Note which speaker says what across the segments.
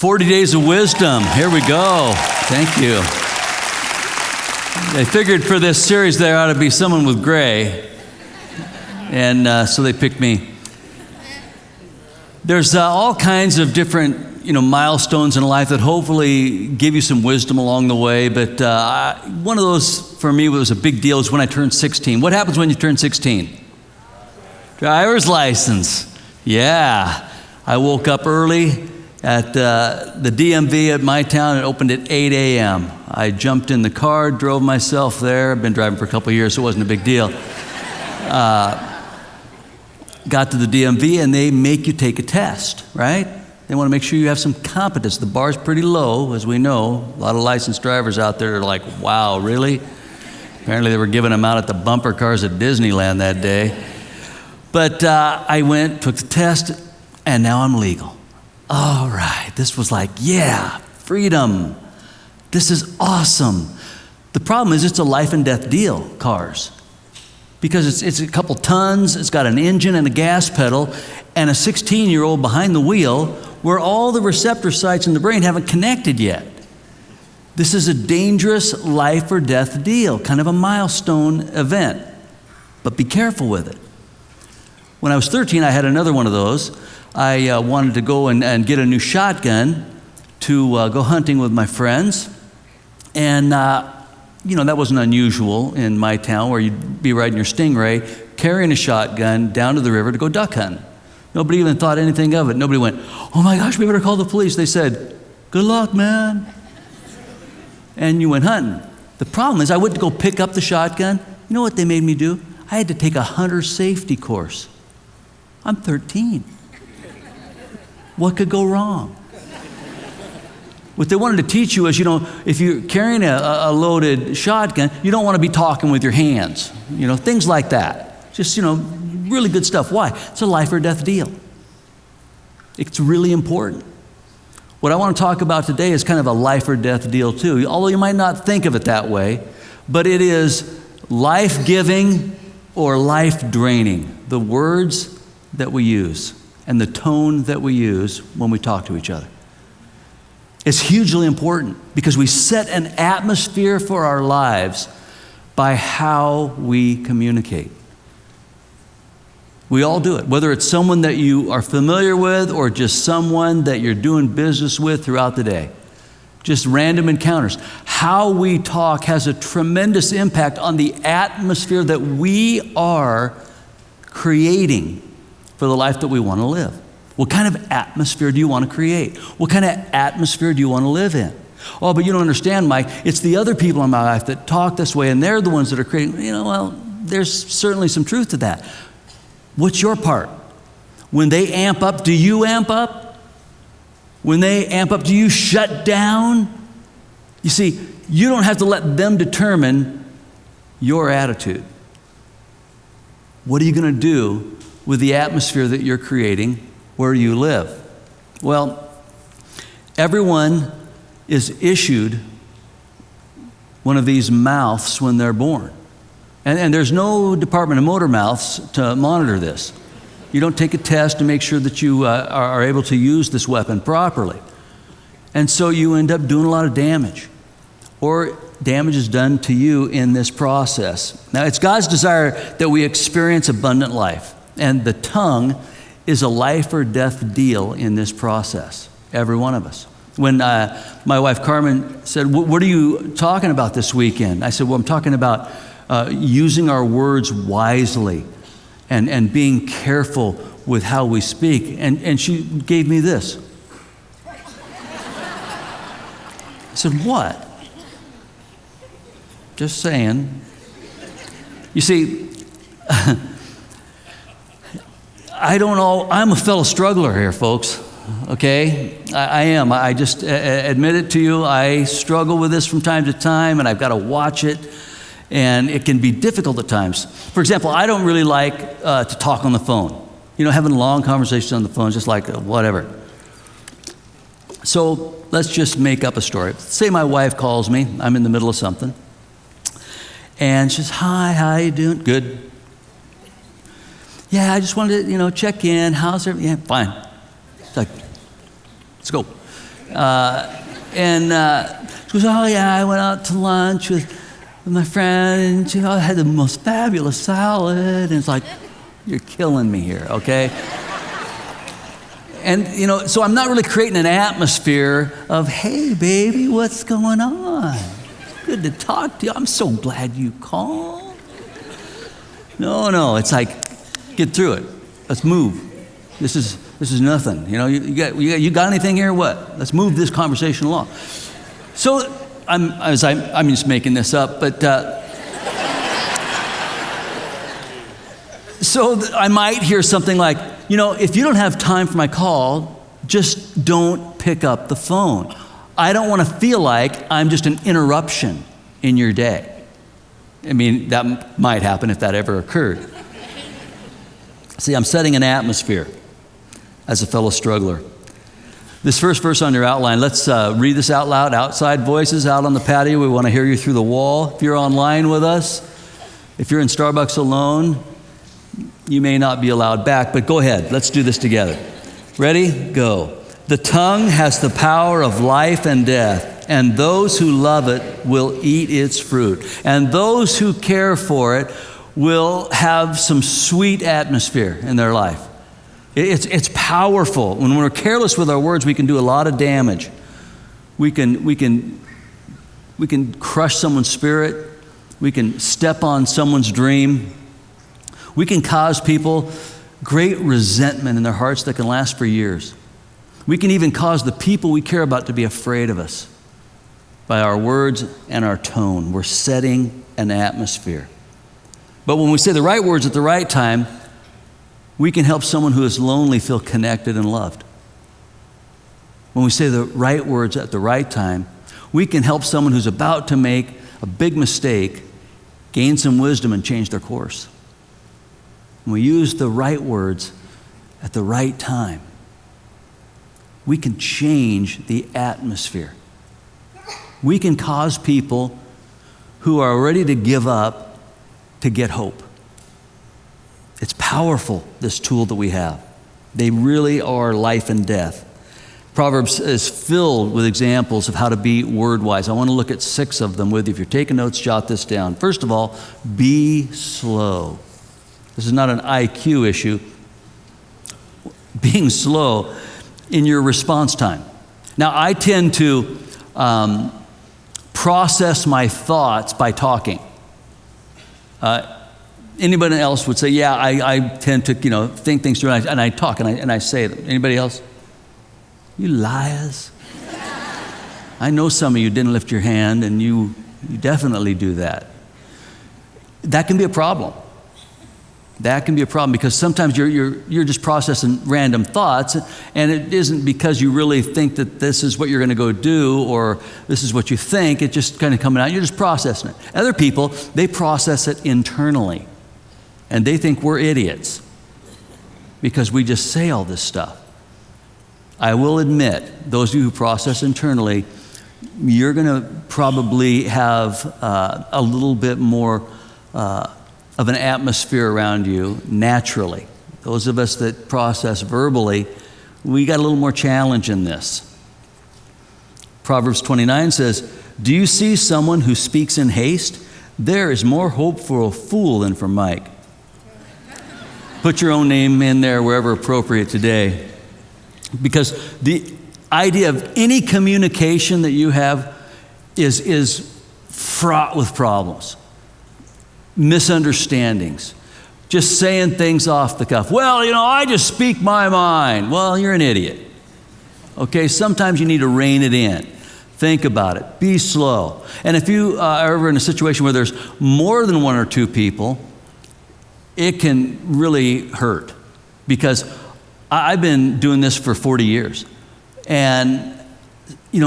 Speaker 1: 40 Days of Wisdom. Here we go. Thank you. They figured for this series there ought to be someone with gray, and so they picked me. There's all kinds of different, milestones in life that hopefully give you some wisdom along the way. But one of those for me was a big deal is when I turned 16. What happens when you turn 16? Driver's license. Yeah. I woke up early at the DMV at my town. It opened at 8 a.m. I jumped in the car, drove myself there. I've been driving for a couple of years, so it wasn't a big deal. Got to the DMV, and they make you take a test, right? They want to make sure you have some competence. The bar's pretty low, as we know. A lot of licensed drivers out there are like, wow, really? Apparently they were giving them out at the bumper cars at Disneyland that day. But I went, took the test, and now I'm legal. All right, this was like, yeah, freedom. This is awesome. The problem is it's a life and death deal, cars. Because it's a couple tons, it's got an engine and a gas pedal, and a 16-year-old behind the wheel where all the receptor sites in the brain haven't connected yet. This is a dangerous life or death deal, kind of a milestone event. But be careful with it. When I was 13, I had another one of those. I wanted to go and get a new shotgun to go hunting with my friends. And, that wasn't unusual in my town where you'd be riding your Stingray, carrying a shotgun down to the river to go duck hunting. Nobody even thought anything of it. Nobody went, oh my gosh, we better call the police. They said, good luck, man. And you went hunting. The problem is I went to go pick up the shotgun. You know what they made me do? I had to take a hunter safety course. I'm 13. What could go wrong? What they wanted to teach you is, if you're carrying a loaded shotgun, you don't want to be talking with your hands, things like that. Just, really good stuff. Why? It's a life or death deal. It's really important. What I want to talk about today is kind of a life or death deal too, although you might not think of it that way, but it is life-giving or life-draining, the words that we use and the tone that we use when we talk to each other. It's hugely important because we set an atmosphere for our lives by how we communicate. We all do it, whether it's someone that you are familiar with or just someone that you're doing business with throughout the day. Just random encounters. How we talk has a tremendous impact on the atmosphere that we are creating for the life that we want to live. What kind of atmosphere do you want to create? What kind of atmosphere do you want to live in? Oh, but you don't understand, Mike. It's the other people in my life that talk this way, and they're the ones that are creating. There's certainly some truth to that. What's your part? When they amp up, do you amp up? When they amp up, do you shut down? You see, you don't have to let them determine your attitude. What are you going to do with the atmosphere that you're creating where you live? Well, everyone is issued one of these mouths when they're born. And there's no Department of Motor Mouths to monitor this. You don't take a test to make sure that you are able to use this weapon properly. And so you end up doing a lot of damage. Or damage is done to you in this process. Now, it's God's desire that we experience abundant life. And the tongue is a life or death deal in this process, every one of us. When my wife Carmen said, what are you talking about this weekend? I said, well, I'm talking about using our words wisely and being careful with how we speak. And she gave me this. I said, what? Just saying. You see, I'm a fellow struggler here, folks, okay? I am. I just admit it to you. I struggle with this from time to time, and I've got to watch it, and it can be difficult at times. For example, I don't really like to talk on the phone. Having long conversations on the phone is just like whatever. So let's just make up a story. Say my wife calls me. I'm in the middle of something. And she says, hi, how you doing? Good. Yeah, I just wanted to, check in. How's everything? Yeah, fine. It's like, let's go. She goes, oh yeah, I went out to lunch with my friend, and she had the most fabulous salad. And it's like, you're killing me here, okay? And, so I'm not really creating an atmosphere of, hey, baby, what's going on? Good to talk to you. I'm so glad you called. No, it's like, get through it. Let's move. This is nothing. You got anything here? What? Let's move this conversation along. So I'm just making this up, but so I might hear something like, if you don't have time for my call, just don't pick up the phone. I don't want to feel like I'm just an interruption in your day. I mean, that might happen if that ever occurred. See, I'm setting an atmosphere as a fellow struggler. This first verse on your outline, let's read this out loud. Outside voices out on the patio. We want to hear you through the wall. If you're online with us, if you're in Starbucks alone, you may not be allowed back, but go ahead. Let's do this together. Ready? Go. The tongue has the power of life and death, and those who love it will eat its fruit. And those who care for it will have some sweet atmosphere in their life. It's powerful. When we're careless with our words, we can do a lot of damage. We can crush someone's spirit. We can step on someone's dream. We can cause people great resentment in their hearts that can last for years. We can even cause the people we care about to be afraid of us by our words and our tone. We're setting an atmosphere. But when we say the right words at the right time, we can help someone who is lonely feel connected and loved. When we say the right words at the right time, we can help someone who's about to make a big mistake gain some wisdom and change their course. When we use the right words at the right time, we can change the atmosphere. We can cause people who are ready to give up to get hope. It's powerful, this tool that we have. They really are life and death. Proverbs is filled with examples of how to be word-wise. I want to look at 6 of them with you. If you're taking notes, jot this down. First of all, be slow. This is not an IQ issue. Being slow in your response time. Now, I tend to process my thoughts by talking. Anybody else would say, yeah, I tend to, think things through, and I talk, and I say them. Anybody else? You liars. I know some of you didn't lift your hand, and you definitely do that. That can be a problem. That can be a problem because sometimes you're just processing random thoughts, and it isn't because you really think that this is what you're going to go do or this is what you think. It's just kind of coming out. You're just processing it. Other people, they process it internally, and they think we're idiots because we just say all this stuff. I will admit, those of you who process internally, you're going to probably have a little bit more of an atmosphere around you naturally. Those of us that process verbally, we got a little more challenge in this. Proverbs 29 says, do you see someone who speaks in haste? There is more hope for a fool than for Mike. Put your own name in there wherever appropriate today. Because the idea of any communication that you have is fraught with problems. Misunderstandings, just saying things off the cuff. Well, I just speak my mind. Well, you're an idiot. Okay, sometimes you need to rein it in. Think about it. Be slow. And if you are ever in a situation where there's more than 1 or 2 people, it can really hurt because I've been doing this for 40 years. And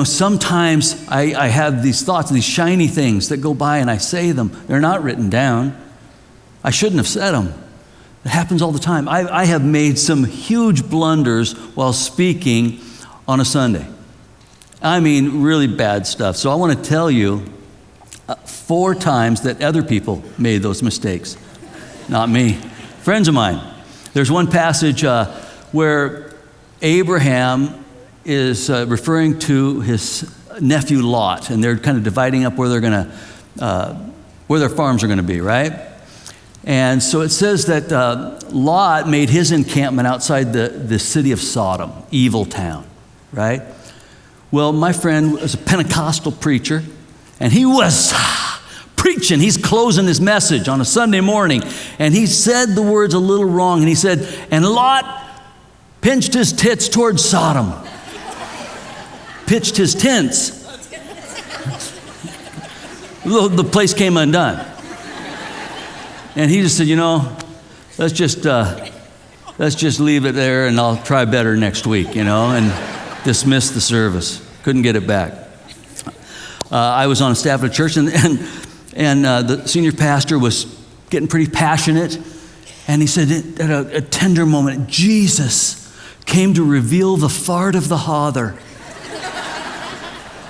Speaker 1: sometimes I have these thoughts, these shiny things that go by and I say them. They're not written down. I shouldn't have said them. It happens all the time. I have made some huge blunders while speaking on a Sunday. I mean, really bad stuff. So I want to tell you 4 times that other people made those mistakes, not me. Friends of mine. There's one passage where Abraham is referring to his nephew Lot, and they're kind of dividing up where where their farms are going to be, right? And so it says that Lot made his encampment outside the city of Sodom, evil town, right? Well, my friend was a Pentecostal preacher, and he was preaching. He's closing his message on a Sunday morning, and he said the words a little wrong, and he said, and Lot pinched his tits towards Sodom. Pitched his tents. The place came undone. And he just said, let's just leave it there, and I'll try better next week, and dismissed the service. Couldn't get it back. I was on a staff at a church, and the senior pastor was getting pretty passionate, and he said at a tender moment, Jesus came to reveal the fart of the Father.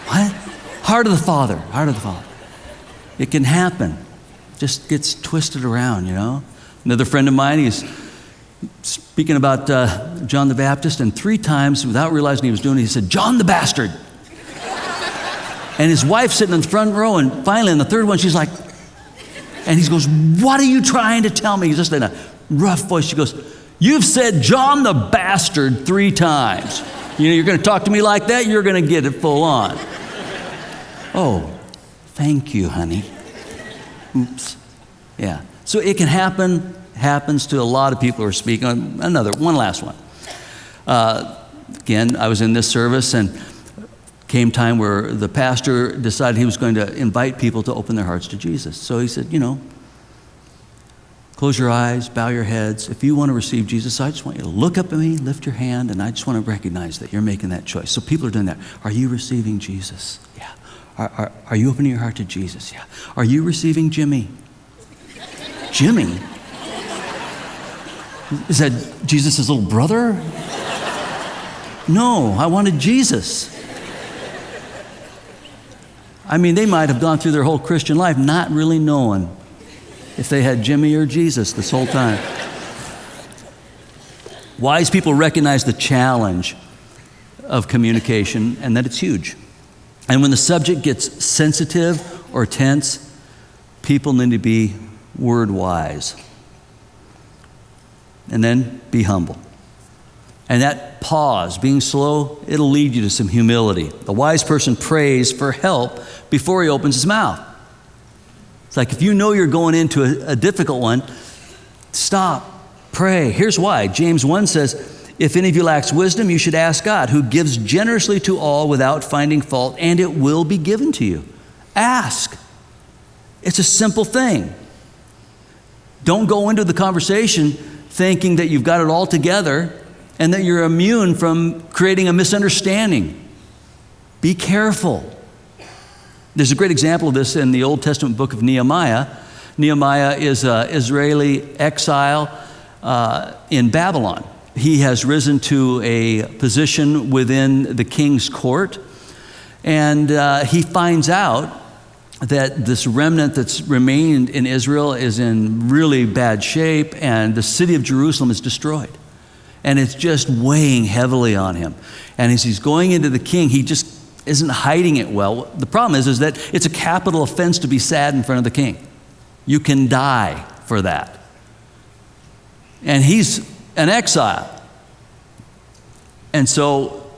Speaker 1: What? Heart of the Father. Heart of the Father. It can happen. Just gets twisted around, Another friend of mine, he's speaking about John the Baptist, and 3 times, without realizing he was doing it, he said, John the Bastard. And his wife sitting in the front row, and finally, in the 3rd one, she's like, and he goes, what are you trying to tell me? He's just in a rough voice. She goes, you've said John the Bastard 3 times. You're going to talk to me like that, you're going to get it full on. Oh, thank you, honey. Oops. Yeah. So it can happen, happens to a lot of people who are speaking. One last one. Again, I was in this service, and came time where the pastor decided he was going to invite people to open their hearts to Jesus. So he said, close your eyes, bow your heads. If you want to receive Jesus, I just want you to look up at me, lift your hand, and I just want to recognize that you're making that choice. So people are doing that. Are you receiving Jesus? Yeah. Are you opening your heart to Jesus? Yeah. Are you receiving Jimmy? Jimmy? Is that Jesus' little brother? No, I wanted Jesus. I mean, they might have gone through their whole Christian life not really knowing if they had Jimmy or Jesus this whole time. Wise people recognize the challenge of communication and that it's huge. And when the subject gets sensitive or tense, people need to be word wise. And then be humble. And that pause, being slow, it'll lead you to some humility. The wise person prays for help before he opens his mouth. It's like if you know you're going into a difficult one, stop, pray. Here's why. James 1 says, if any of you lacks wisdom, you should ask God, who gives generously to all without finding fault, and it will be given to you. Ask. It's a simple thing. Don't go into the conversation thinking that you've got it all together and that you're immune from creating a misunderstanding. Be careful. There's a great example of this in the Old Testament book of Nehemiah. Nehemiah is an Israeli exile in Babylon. He has risen to a position within the king's court, and he finds out that this remnant that's remained in Israel is in really bad shape, and the city of Jerusalem is destroyed. And it's just weighing heavily on him. And as he's going into the king, he just isn't hiding it well. The problem is that it's a capital offense to be sad in front of the king. You can die for that. And he's an exile. And so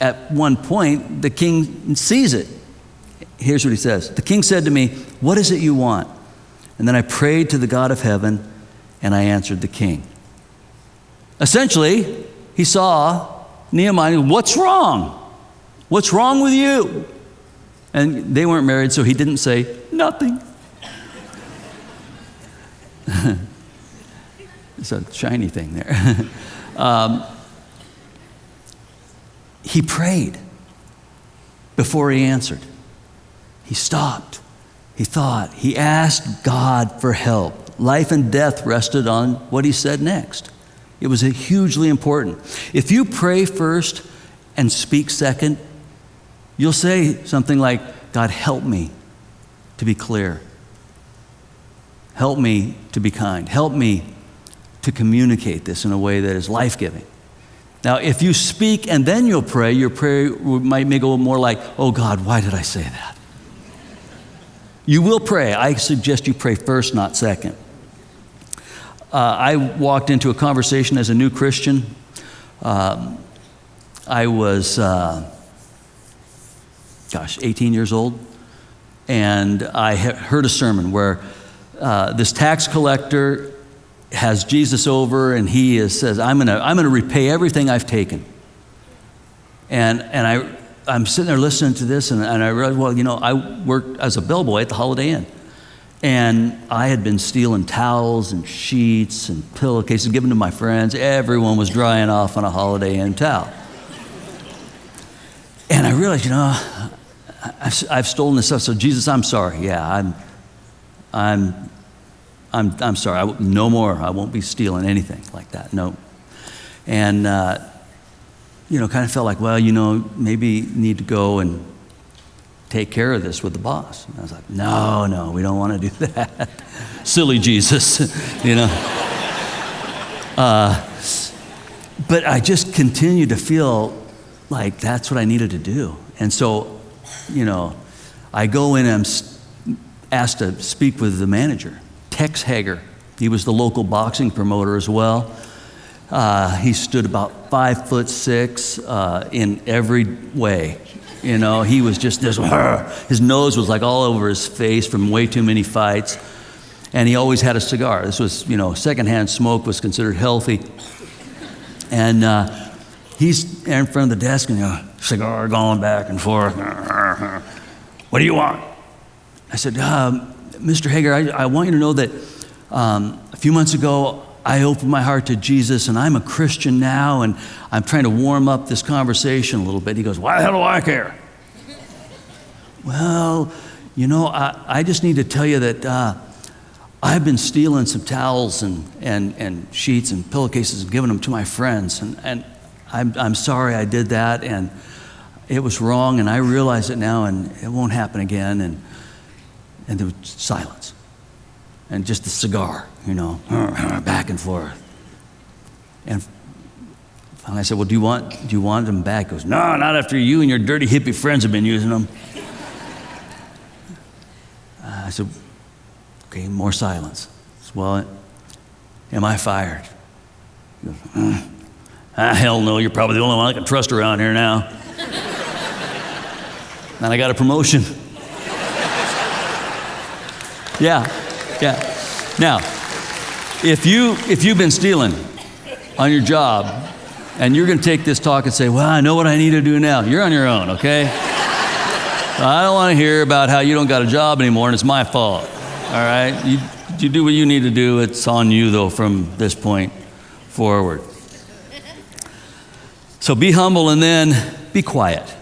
Speaker 1: at one point, the king sees it. Here's what he says. The king said to me, what is it you want? And then I prayed to the God of heaven, and I answered the king. Essentially, he saw Nehemiah, what's wrong? What's wrong with you? And they weren't married, so he didn't say, nothing. It's a shiny thing there. He prayed before he answered. He stopped. He thought. He asked God for help. Life and death rested on what he said next. It was hugely important. If you pray first and speak second, you'll say something like, God, help me to be clear. Help me to be kind. Help me to communicate this in a way that is life-giving. Now, if you speak and then you'll pray, your prayer may go more like, oh God, why did I say that? You will pray. I suggest you pray first, not second. I walked into a conversation as a new Christian. I was, 18 years old, and I heard a sermon where this tax collector has Jesus over, and he says, I'm gonna repay everything I've taken. And I'm sitting there listening to this, and I realized, well, I worked as a bellboy at the Holiday Inn. And I had been stealing towels and sheets and pillowcases, giving to my friends. Everyone was drying off on a Holiday Inn towel. And I realized, I've stolen this stuff. So Jesus, I'm sorry. Yeah, I'm sorry. No more. I won't be stealing anything like that. No. And kind of felt like, well, maybe need to go and take care of this with the boss. And I was like, no, we don't want to do that. Silly Jesus, But I just continued to feel like that's what I needed to do. And so, I go in and I'm asked to speak with the manager, Tex Hager. He was the local boxing promoter as well. He stood about 5'6" in every way. He was just this, his nose was like all over his face from way too many fights. And he always had a cigar. This was, secondhand smoke was considered healthy. And he's in front of the desk and, cigar going back and forth. What do you want? I said, Mr. Hager, I want you to know that a few months ago, I opened my heart to Jesus, and I'm a Christian now, and I'm trying to warm up this conversation a little bit. He goes, why the hell do I care? Well, I just need to tell you that I've been stealing some towels and sheets and pillowcases and giving them to my friends, and I'm sorry I did that, and it was wrong, and I realize it now, and it won't happen again, and there was silence. And just the cigar, back and forth. And finally I said, well, do you want them back? He goes, no, not after you and your dirty hippie friends have been using them. I said, okay, more silence. I said, well, am I fired? He goes, hell no, you're probably the only one I can trust around here now. And I got a promotion. Yeah. Now, if you've been stealing on your job and you're going to take this talk and say, well, I know what I need to do now, you're on your own, okay? I don't want to hear about how you don't got a job anymore and it's my fault, all right? You do what you need to do. It's on you, though, from this point forward. So be humble and then be quiet.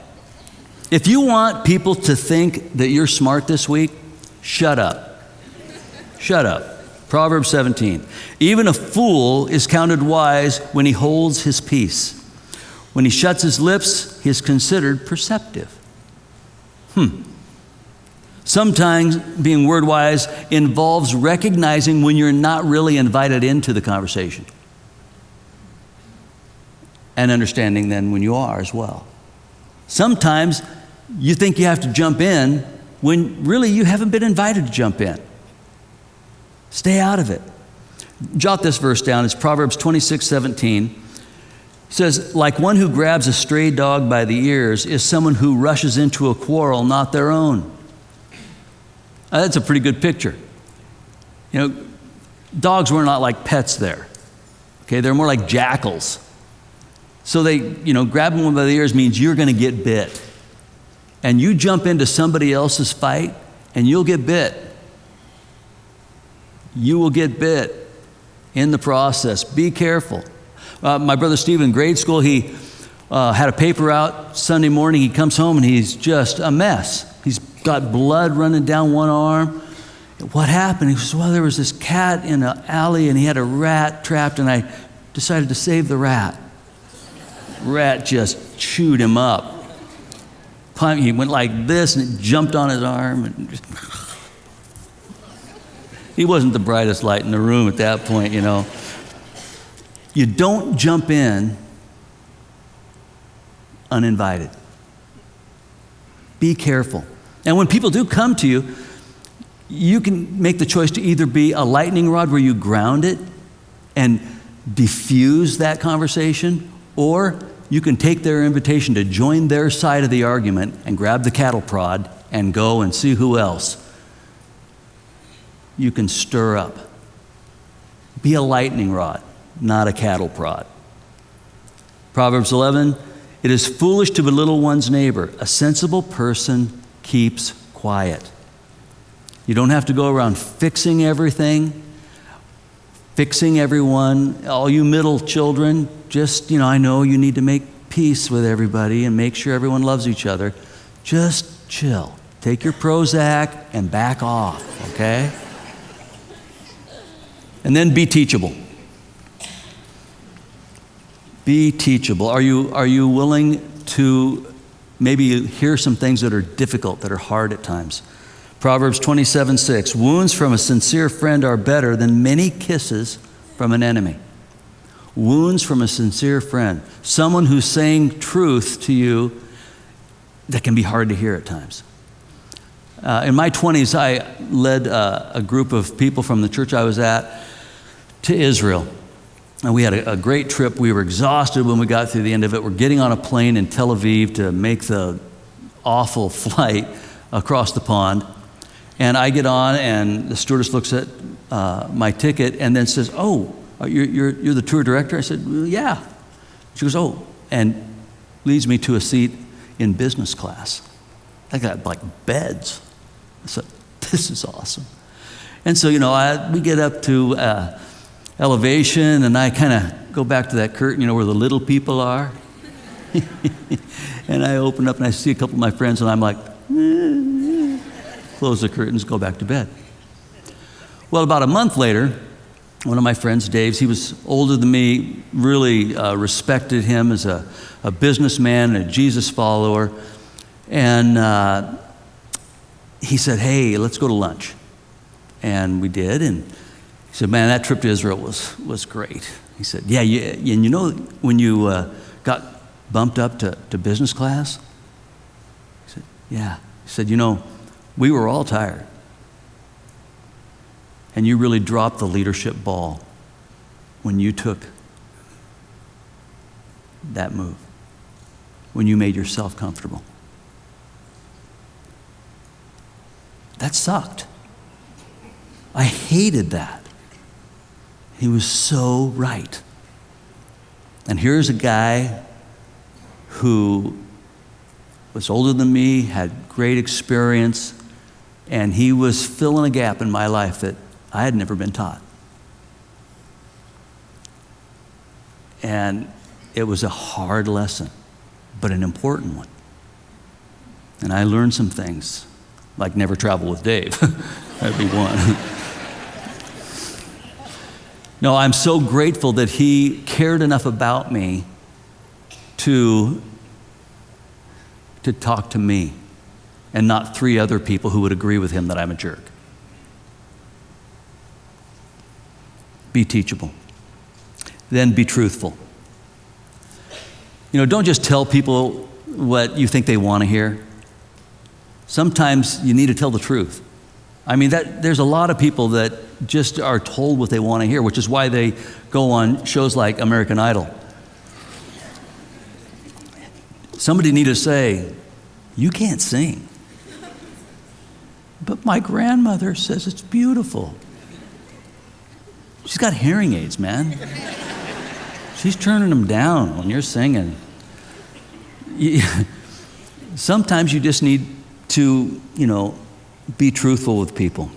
Speaker 1: If you want people to think that you're smart this week, shut up. Shut up. Proverbs 17. Even a fool is counted wise when he holds his peace. When he shuts his lips, he is considered perceptive. Sometimes being word wise involves recognizing when you're not really invited into the conversation. And understanding then when you are as well. Sometimes you think you have to jump in when really you haven't been invited to jump in. Stay out of it. Jot this verse down. It's Proverbs 26:17. It says, like one who grabs a stray dog by the ears is someone who rushes into a quarrel not their own. That's a pretty good picture. Dogs were not like pets there. Okay, they're more like jackals. So they, grabbing one by the ears means you're going to get bit. And you jump into somebody else's fight and you'll get bit. You will get bit in the process. Be careful. My brother Steve in grade school, he had a paper out Sunday morning. He comes home and he's just a mess. He's got blood running down one arm. What happened? He says, well, there was this cat in an alley and he had a rat trapped and I decided to save the rat. Rat just chewed him up. He went like this and it jumped on his arm. And he wasn't the brightest light in the room at that point, You don't jump in uninvited. Be careful. And when people do come to you, you can make the choice to either be a lightning rod where you ground it and diffuse that conversation, or you can take their invitation to join their side of the argument and grab the cattle prod and go and see who else you can stir up. Be a lightning rod, not a cattle prod. Proverbs 11, it is foolish to belittle one's neighbor. A sensible person keeps quiet. You don't have to go around fixing everything, fixing everyone. All you middle children, just, I know you need to make peace with everybody and make sure everyone loves each other. Just chill. Take your Prozac and back off, okay? And then be teachable. Be teachable. Are you willing to maybe hear some things that are difficult, that are hard at times? Proverbs 27:6, wounds from a sincere friend are better than many kisses from an enemy. Wounds from a sincere friend. Someone who's saying truth to you that can be hard to hear at times. In my 20s, I led a group of people from the church I was at to Israel. And we had a great trip. We were exhausted when we got through the end of it. We're getting on a plane in Tel Aviv to make the awful flight across the pond. And I get on, and the stewardess looks at my ticket and then says, "Oh, you're the tour director?" I said, "Well, yeah." She goes, "Oh," and leads me to a seat in business class. I got like beds. I said, "This is awesome." And so, we get up to elevation, and I kind of go back to that curtain, where the little people are. And I open up, and I see a couple of my friends, and I'm like, close the curtains, go back to bed. Well, about a month later, one of my friends, Dave, he was older than me, really respected him as a businessman and a Jesus follower. And he said, "Hey, let's go to lunch." And we did. And he said, "Man, that trip to Israel was great." He said, "Yeah, and when you got bumped up to business class?" He said, "Yeah." He said, "We were all tired. And you really dropped the leadership ball when you took that move, when you made yourself comfortable." That sucked. I hated that. He was so right. And here's a guy who was older than me, had great experience, and he was filling a gap in my life that I had never been taught. And it was a hard lesson, but an important one. And I learned some things, like never travel with Dave. That'd be one. No, I'm so grateful that he cared enough about me to talk to me and not 3 other people who would agree with him that I'm a jerk. Be teachable. Then be truthful. Don't just tell people what you think they want to hear. Sometimes you need to tell the truth. There's a lot of people that just are told what they want to hear, which is why they go on shows like American Idol. Somebody needed to say, "You can't sing." "But my grandmother says it's beautiful." She's got hearing aids, man. She's turning them down when you're singing. Sometimes you just need to, be truthful with people.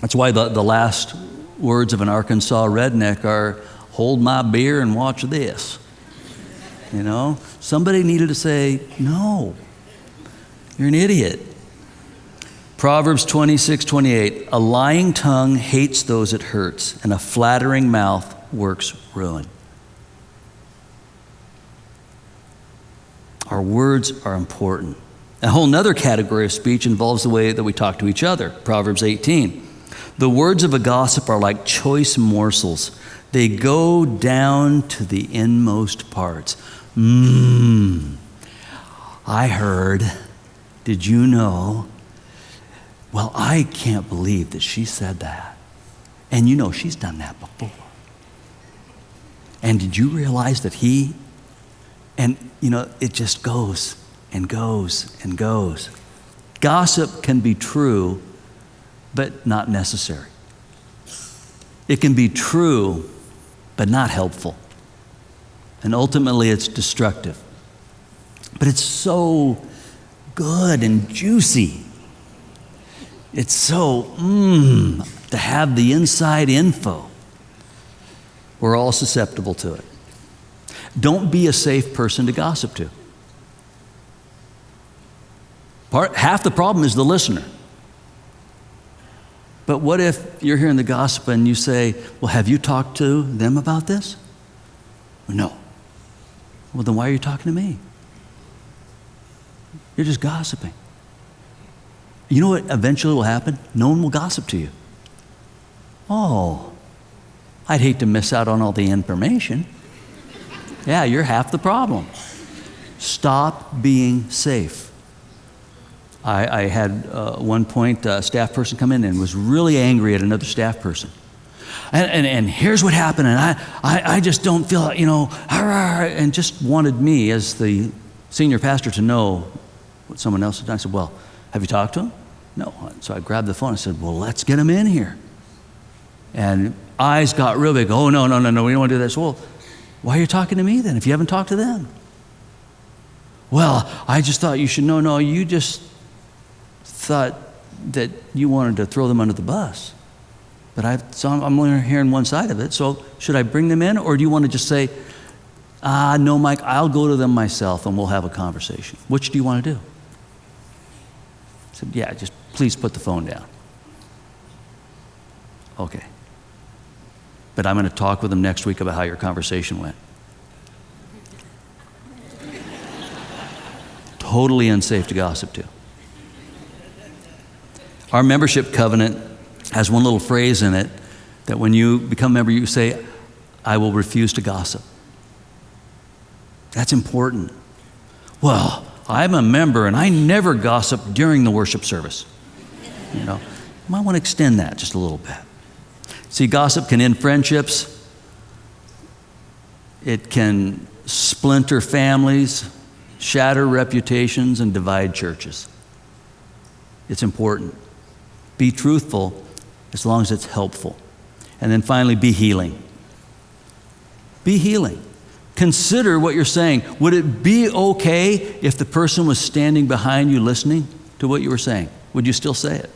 Speaker 1: That's why the last words of an Arkansas redneck are, "Hold my beer and watch this." Somebody needed to say, "No, you're an idiot." Proverbs 26:28, a lying tongue hates those it hurts, and a flattering mouth works ruin. Our words are important. A whole nother category of speech involves the way that we talk to each other. Proverbs 18, the words of a gossip are like choice morsels. They go down to the inmost parts. I heard, did you know? Well, I can't believe that she said that. And you know, she's done that before. And did you realize that he, and you know, it just goes and goes and goes. Gossip can be true, but not necessary. It can be true, but not helpful. And ultimately, it's destructive. But it's so good and juicy. It's so, to have the inside info. We're all susceptible to it. Don't be a safe person to gossip to. Half the problem is the listener. But what if you're hearing the gossip and you say, well, have you talked to them about this? No. Well, then why are you talking to me? You're just gossiping. You know what eventually will happen? No one will gossip to you. Oh, I'd hate to miss out on all the information. Yeah, you're half the problem. Stop being safe. I had one point a staff person come in and was really angry at another staff person. And here's what happened, and I just don't feel, you know, and just wanted me as the senior pastor to know what someone else had done. I said, well, have you talked to him? No. So I grabbed the phone and said, well, let's get him in here. And eyes got real big. Oh, no, we don't want to do this. Well, why are you talking to me then if you haven't talked to them? Well, I just thought you should know. No, you just thought that you wanted to throw them under the bus. But I'm only hearing one side of it. So should I bring them in, or do you want to just say, no, Mike, I'll go to them myself and we'll have a conversation? Which do you want to do? I said, yeah, just please put the phone down. Okay. But I'm going to talk with them next week about how your conversation went. Totally unsafe to gossip to. Our membership covenant has one little phrase in it that when you become a member, you say, I will refuse to gossip. That's important. Well, I'm a member and I never gossip during the worship service. You know, you might want to extend that just a little bit. See, gossip can end friendships. It can splinter families, shatter reputations, and divide churches. It's important. Be truthful as long as it's helpful. And then finally, be healing. Be healing. Consider what you're saying. Would it be okay if the person was standing behind you listening to what you were saying? Would you still say it?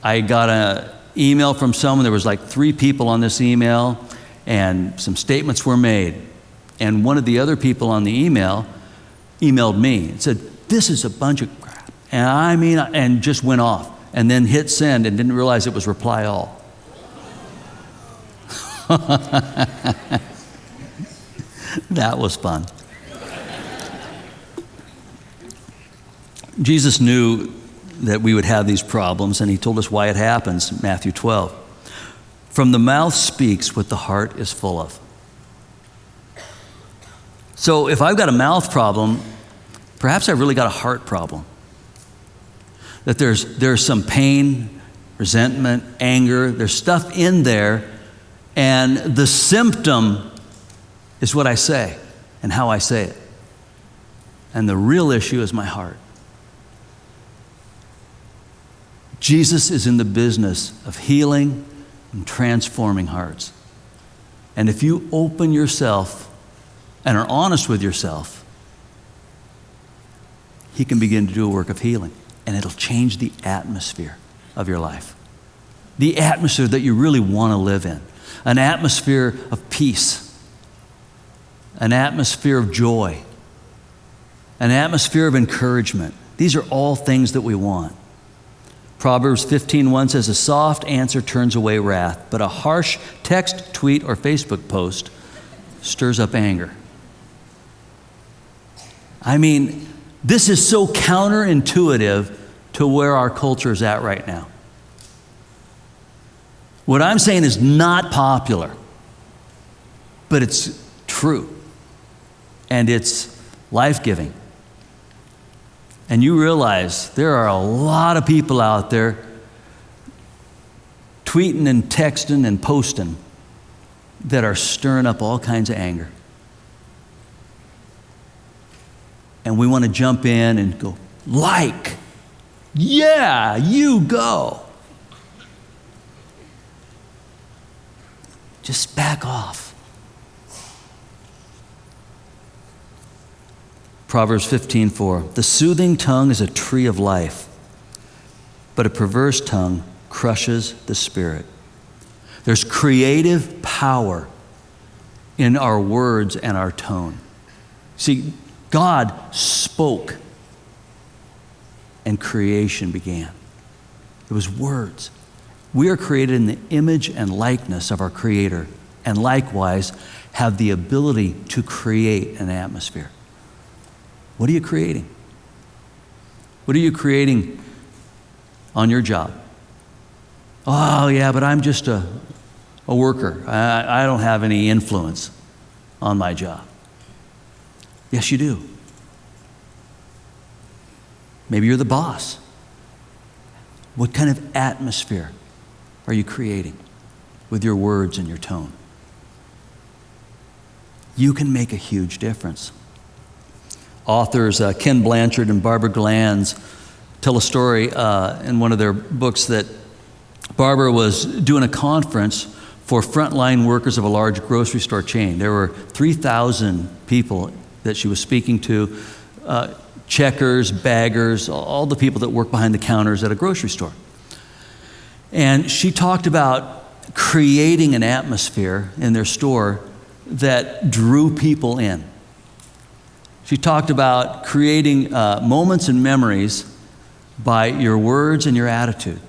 Speaker 1: I got an email from someone. There was like 3 people on this email, and some statements were made. And one of the other people on the email emailed me and said, this is a bunch of crap. And just went off. And then hit send and didn't realize it was reply all. That was fun. Jesus knew that we would have these problems, and he told us why it happens, Matthew 12. From the mouth speaks what the heart is full of. So if I've got a mouth problem, perhaps I've really got a heart problem. That there's some pain, resentment, anger, there's stuff in there, and the symptom is what I say and how I say it. And the real issue is my heart. Jesus is in the business of healing and transforming hearts. And if you open yourself and are honest with yourself, he can begin to do a work of healing, and it'll change the atmosphere of your life. The atmosphere that you really want to live in. An atmosphere of peace. An atmosphere of joy. An atmosphere of encouragement. These are all things that we want. Proverbs 15:1 says, a soft answer turns away wrath, but a harsh text, tweet, or Facebook post stirs up anger. I mean, this is so counterintuitive to where our culture is at right now. What I'm saying is not popular, but it's true. and it's life-giving. And you realize there are a lot of people out there tweeting and texting and posting that are stirring up all kinds of anger. And we want to jump in and go, like, yeah, you go. Just back off. Proverbs 15:4, the soothing tongue is a tree of life, but a perverse tongue crushes the spirit. There's creative power in our words and our tone. See, God spoke and creation began. It was words. We are created in the image and likeness of our Creator, and likewise have the ability to create an atmosphere. What are you creating? What are you creating on your job? Oh, yeah, but I'm just a worker. I don't have any influence on my job. Yes, you do. Maybe you're the boss. What kind of atmosphere are you creating with your words and your tone? You can make a huge difference. Authors Ken Blanchard and Barbara Glanz tell a story in one of their books that Barbara was doing a conference for frontline workers of a large grocery store chain. There were 3,000 people that she was speaking to, checkers, baggers, all the people that work behind the counters at a grocery store. And she talked about creating an atmosphere in their store that drew people in. She talked about creating moments and memories by your words and your attitude.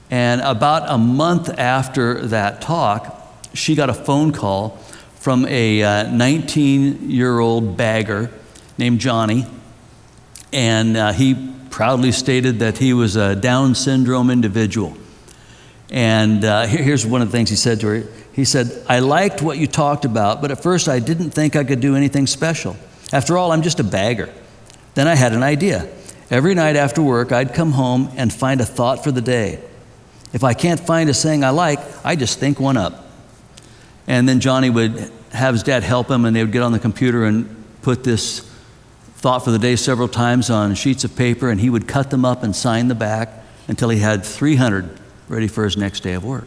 Speaker 1: And about a month after that talk, she got a phone call from a 19-year-old bagger named Johnny. And he proudly stated that he was a Down syndrome individual. And here's one of the things he said to her. He said, I liked what you talked about, but at first I didn't think I could do anything special. After all, I'm just a bagger. Then I had an idea. Every night after work, I'd come home and find a thought for the day. If I can't find a saying I like, I just think one up. And then Johnny would have his dad help him, and they would get on the computer and put this thought for the day several times on sheets of paper, and he would cut them up and sign the back until he had 300 ready for his next day of work.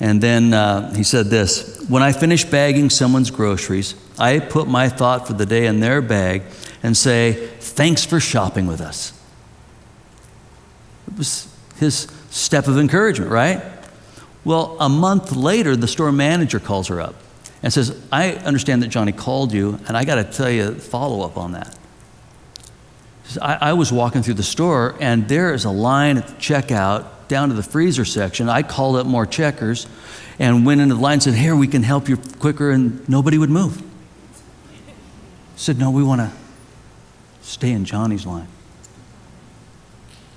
Speaker 1: And then he said this, when I finish bagging someone's groceries, I put my thought for the day in their bag and say, thanks for shopping with us. It was his step of encouragement, right? Well, a month later, the store manager calls her up and says, I understand that Johnny called you, and I got to tell you follow up on that. She says, I was walking through the store, and there is a line at the checkout down to the freezer section. I called up more checkers and went into the line and said, here, we can help you quicker, and nobody would move. He said, no, we want to stay in Johnny's line.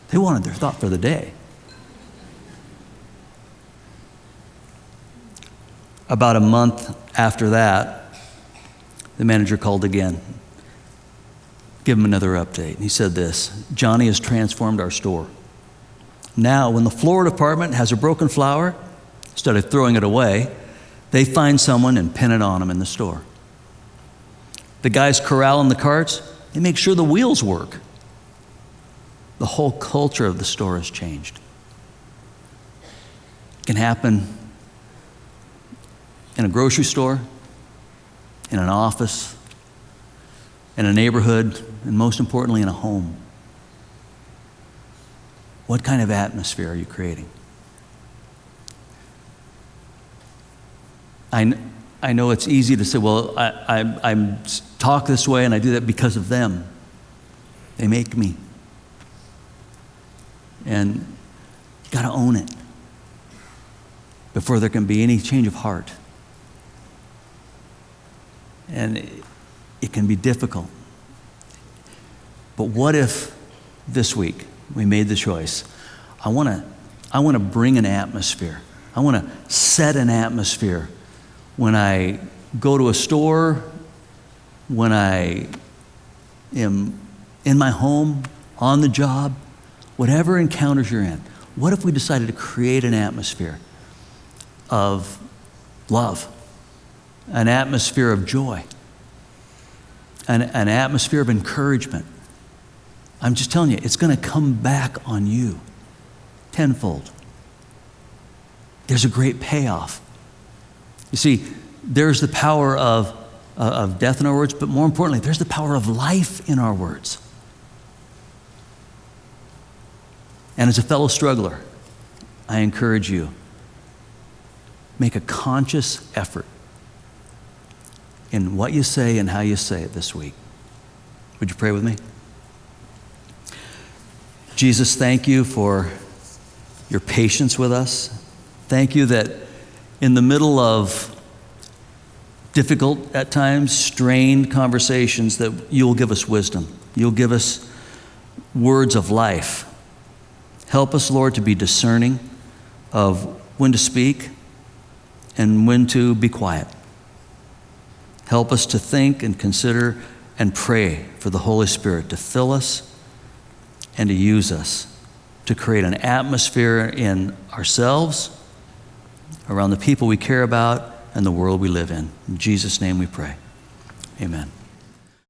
Speaker 1: They wanted their thought for the day. About a month after that, the manager called again. Give him another update. He said this, Johnny has transformed our store. Now, when the floor department has a broken flower, instead of throwing it away, they find someone and pin it on them in the store. The guys corralling the carts, they make sure the wheels work. The whole culture of the store has changed. It can happen in a grocery store, in an office, in a neighborhood, and most importantly, in a home. What kind of atmosphere are you creating? I know it's easy to say, well, I talk this way and I do that because of them. They make me. And you got to own it before there can be any change of heart. And it can be difficult. But what if this week we made the choice? I want to bring an atmosphere. I want to set an atmosphere when I go to a store when I am in my home, on the job, whatever encounters you're in, what if we decided to create an atmosphere of love, an atmosphere of joy, an atmosphere of encouragement? I'm just telling you, it's going to come back on you tenfold. There's a great payoff. You see, there's the power of death in our words, but more importantly, there's the power of life in our words. And as a fellow struggler, I encourage you, make a conscious effort in what you say and how you say it this week. Would you pray with me? Jesus, thank you for your patience with us. Thank you that in the middle of difficult, at times, strained conversations, that you'll give us wisdom. You'll give us words of life. Help us, Lord, to be discerning of when to speak and when to be quiet. Help us to think and consider and pray for the Holy Spirit to fill us and to use us to create an atmosphere in ourselves, around the people we care about, and the world we live in. In Jesus' name we pray. Amen.